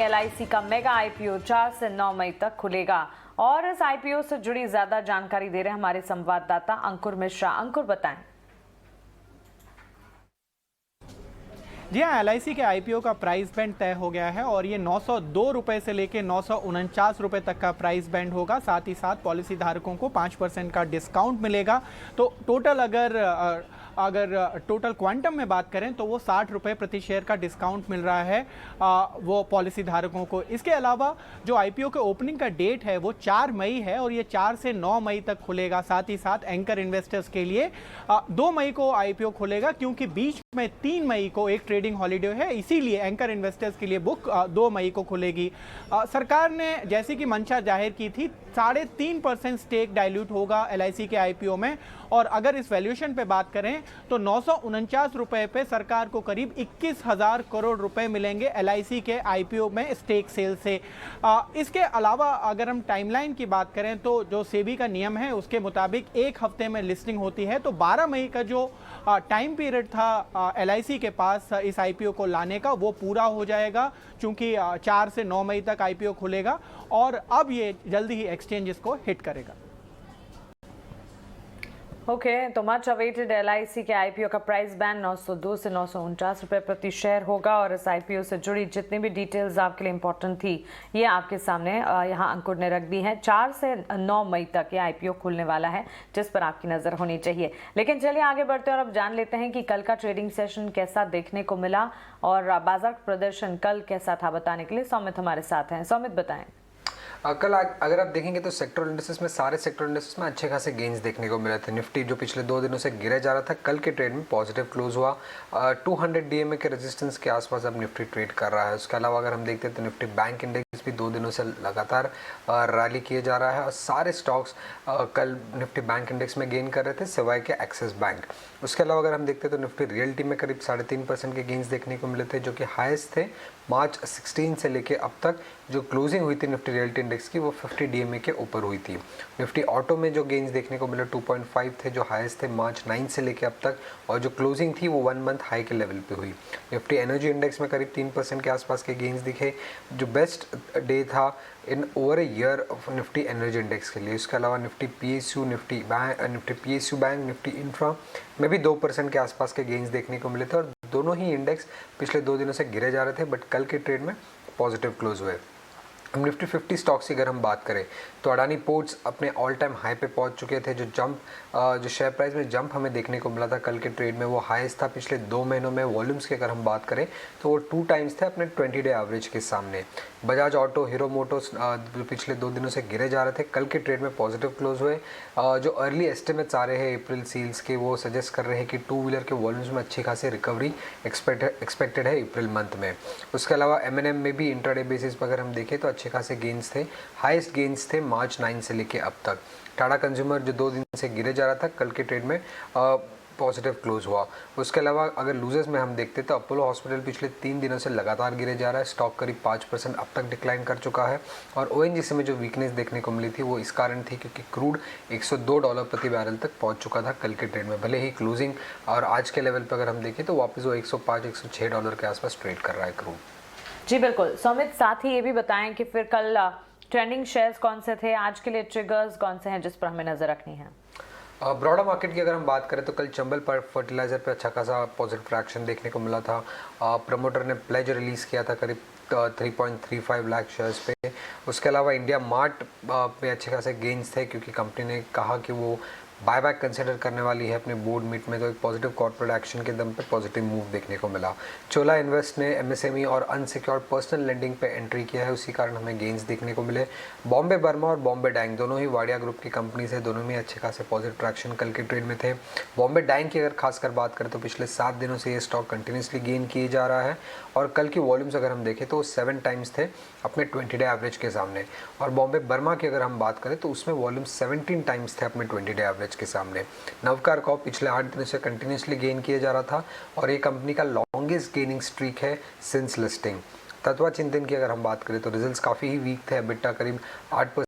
LIC का mega IPO 4 से 9 मई तक खुलेगा और इस आईपीओ से जुड़ी ज्यादा जानकारी दे रहे हैं हमारे संवाददाता अंकुर मिश्रा। अंकुर, बताएं। जी हाँ, LIC के आईपीओ का प्राइस बैंड तय हो गया है और ये 902 रुपये से लेकर 949 रुपये तक का प्राइस बैंड होगा। साथ ही साथ पॉलिसी धारकों को 5% का डिस्काउंट मिलेगा। तो टोटल अगर टोटल क्वांटम में बात करें तो वो 60 रुपये प्रति शेयर का डिस्काउंट मिल रहा है वो पॉलिसी धारकों को। इसके अलावा जो आईपीओ के ओपनिंग का डेट है वो 4 मई है और ये 4 से 9 मई तक खुलेगा। साथ ही साथ एंकर इन्वेस्टर्स के लिए 2 मई को आईपीओ खुलेगा, क्योंकि बीच में 3 मई को एक ट्रेडिंग हॉलीडे है, इसीलिए एंकर इन्वेस्टर्स के लिए बुक 2 मई को खुलेगी। सरकार ने जैसी कि मंशा जाहिर की थी, 3.5% स्टेक डाइल्यूट होगा LIC के आईपीओ में। और अगर इस वैल्यूएशन पे बात करें तो 949 रुपए पे सरकार को करीब 21,000 करोड़ रुपए मिलेंगे LIC के आईपीओ में स्टेक सेल से। इसके अलावा अगर हम टाइमलाइन की बात करें तो जो सेबी का नियम है उसके मुताबिक 1 हफ्ते में लिस्टिंग होती है। तो 12 मई का जो टाइम पीरियड था LIC के पास इस आईपीओ को लाने का, वो पूरा हो जाएगा, चूंकि 4 से 9 मई तक आईपीओ खुलेगा और अब ये जल्दी ही एक्सचेंजेस को हिट करेगा। ओके, तो मच अवेटेड LIC के आईपीओ का प्राइस बैंड 902 से 949 रुपये प्रति शेयर होगा और इस आईपीओ से जुड़ी जितनी भी डिटेल्स आपके लिए इंपॉर्टेंट थी ये आपके सामने यहाँ अंकुर ने रख दी है। 4 से 9 मई तक ये आईपीओ खुलने वाला है, जिस पर आपकी नज़र होनी चाहिए। लेकिन चलिए आगे बढ़ते हैं और अब जान लेते हैं कि कल का ट्रेडिंग सेशन कैसा देखने को मिला और बाजार प्रदर्शन कल कैसा था। बताने के लिए सौमित हमारे साथ हैं। सौमित, बताएं। कल अगर आप देखेंगे तो सेक्टर इंडेक्सेस में सारे सेक्टर इंडेक्सेस में अच्छे खासे गेंस देखने को मिले थे। निफ्टी जो पिछले 2 दिनों से गिरे जा रहा था, कल के ट्रेड में पॉजिटिव क्लोज हुआ। 200 DMA के रेजिस्टेंस के आसपास अब निफ्टी ट्रेड कर रहा है। उसके अलावा अगर हम देखते हैं तो निफ्टी बैंक इंडेक्स भी 2 दिनों से लगातार रैली किए जा रहा है और सारे स्टॉक्स कल निफ्टी बैंक इंडेक्स में गेन कर रहे थे सिवाय के एक्सिस बैंक। उसके अलावा अगर हम देखते हैं तो निफ्टी रियल्टी में करीब 3.5% के गेंस देखने को मिले थे, जो कि हाईएस्ट थे मार्च 16 से लेके अब तक। जो क्लोजिंग हुई थी निफ्टी रियल्टी इंडेक्स की वो 50 DMA के ऊपर हुई थी। निफ्टी ऑटो में जो गेंस देखने को मिले 2.5 थे, जो हाईएस्ट थे मार्च 9 से लेके अब तक, और जो क्लोजिंग थी वो 1 मंथ हाई के लेवल पे हुई। निफ्टी एनर्जी इंडेक्स में करीब 3% के आसपास के गेंस दिखे, जो बेस्ट डे था इन over a year of Nifty energy index के लिए। उसके अलावा Nifty PSU bank, Nifty infra में भी 2% के आसपास के गेंस देखने को मिले थे और दोनों ही इंडेक्स पिछले 2 दिनों से गिरे जा रहे थे, बट कल के ट्रेड में पॉजिटिव क्लोज हुए। हम निफ्टी 50 स्टॉक्स की अगर हम बात करें तो अडानी पोर्ट्स अपने ऑल टाइम हाई पे पहुंच चुके थे। जो शेयर प्राइस में जंप हमें देखने को मिला था कल के ट्रेड में, वो हाईएस्ट था पिछले 2 महीनों में। वॉल्यूम्स की अगर हम बात करें तो वो 2 टाइम्स थे अपने 20 डे एवरेज के सामने। बजाज ऑटो, हीरो मोटर्स पिछले 2 दिनों से गिरे जा रहे थे, कल के ट्रेड में पॉजिटिव क्लोज हुए। जो अर्ली एस्टिमेट्स आ रहे हैं अप्रैल सेल्स के, वो सजेस्ट कर रहे हैं कि 2 व्हीलर के वॉल्यूम्स में अच्छी खासी रिकवरी एक्सपेक्टेड है अप्रैल मंथ में। उसके अलावा M&M में भी इंट्राडे बेसिस पर अगर हम देखें तो अच्छे खासे गेंस थे, हाईएस्ट गेंस थे मार्च 9 से लेके अब तक। टाटा कंज्यूमर जो 2 दिन से गिरे जा रहा था, कल के ट्रेड में पॉजिटिव क्लोज हुआ। उसके अलावा अगर लूजर्स में हम देखते तो अपोलो हॉस्पिटल पिछले 3 दिनों से लगातार गिरे जा रहा है, स्टॉक करीब 5% अब तक डिक्लाइन कर चुका है। और ONGC में जो वीकनेस देखने को मिली थी वो इस कारण थी क्योंकि क्रूड $102 प्रति बैरल तक पहुंच चुका था कल के ट्रेड में। भले ही क्लोजिंग और आज के लेवल पर अगर हम देखें तो वापस वो $105-106 के आसपास ट्रेड कर रहा है क्रूड। जी बिल्कुल सौमित, साथ ही ये भी बताएं कि फिर कल ट्रेंडिंग शेयर्स कौन से थे, आज के लिए ट्रिगर्स कौन से हैं जिस पर हमें नजर रखनी है। ब्रॉडर मार्केट की अगर हम बात करें तो कल चंबल पर फर्टिलाइजर पे अच्छा खासा पॉजिटिव ट्रैक्शन देखने को मिला था। प्रमोटर ने प्लेज रिलीज़ किया था करीब 3.35 लाख शेयर्स पे। उसके अलावा इंडिया मार्ट पे अच्छे खासे गेंस थे क्योंकि कंपनी ने कहा कि वो बायबैक कंसिडर करने वाली है अपने बोर्ड मीट में, तो एक पॉजिटिव कॉर्पोरेट एक्शन के दम पे पॉजिटिव मूव देखने को मिला। चोला इन्वेस्ट ने MSME और अनसिक्योर्ड पर्सनल लेंडिंग पे एंट्री किया है, उसी कारण हमें गेंस देखने को मिले। बॉम्बे बर्मा और बॉम्बे डाइंग दोनों ही वाडिया ग्रुप की कंपनीज है, दोनों में अच्छे खासे पॉजिटिव ट्रैक्शन कल के ट्रेड में थे। बॉम्बे डाइंग की अगर खासकर बात करें तो पिछले 7 दिनों से ये स्टॉक कंटिन्यूसली गेन किए जा रहा है और कल की वॉल्यूम्स अगर हम देखें तो 7 टाइम्स थे अपने 20 डे एवरेज के सामने। और बॉम्बे बर्मा की अगर हम बात करें तो उसमें वॉल्यूम 17 टाइम्स थे अपने 20 डे एवरेज के सामने। नवकार कॉप पिछले 8 दिनों से कंटिन्यूसली गेन किए जा रहा था और ये कंपनी का लॉन्गेस्ट गेनिंग स्ट्रीक है सिंस लिस्टिंग। तत्वा चिंतन की अगर हम बात करें तो रिजल्ट्स काफ़ी ही वीक थे, EBITDA करीब 8%